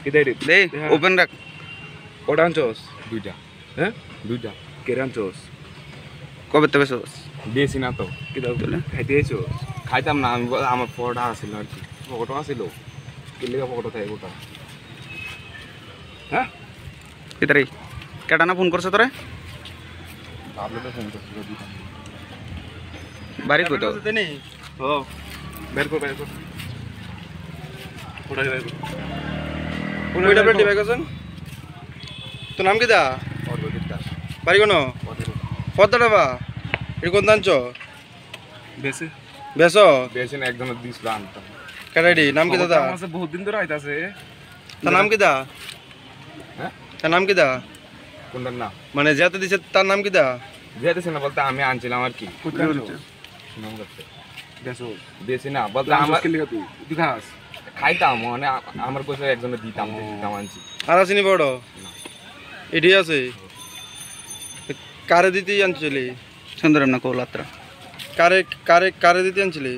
কিতা রে দে ওপেন রাখ কটা আনছস দুইটা হ্যাঁ দুইটা কেরে আনছস কবে তবে সস দিয়েছি না তো কিতা খাইতে আইছস খাইতাম না আমি আমার পরোটা আসছিল আর কি পকটো আসছিল কিলিকা পকটো থাকে গোটা হ্যাঁ কিতারে কেটা না ফোন করছে তোরে আপনি তো ফোন করছিল দিতাম বাড়ি কই তো ও বের কর কোটা বের কর কইটা প্লেট দিবে কজন তোর নাম কি দা অর্ধেক দাস বাড়ি কোন পদ্মাটা বা এটা কোন দাঞ্চ বেশি বেস বেশি না একজনের দিছিল আনতাম কেটাডি নাম কি দাদা আমার কাছে বহুত দিন ধরে আইতাছে তার নাম কি দা হ্যাঁ তার নাম কি দা কোনটার না মানে যেতে দিছে তার নাম কি দা যেতেছি না বলতে আমি আনছিলাম আর কি কোটা আনছস সুনাম করতে বেশো বেশি না বলতে আমার আমার কিলিকা তুই খাস খাইতাম মানে আমার কইছে একজনের দিতাম দিতাম আনছি আর আসিনি বড় এটি আছে কারে দিতে আনছিলি সুন্দর না কোলাত্রা কারে কারে কারে দিতে আনছিলি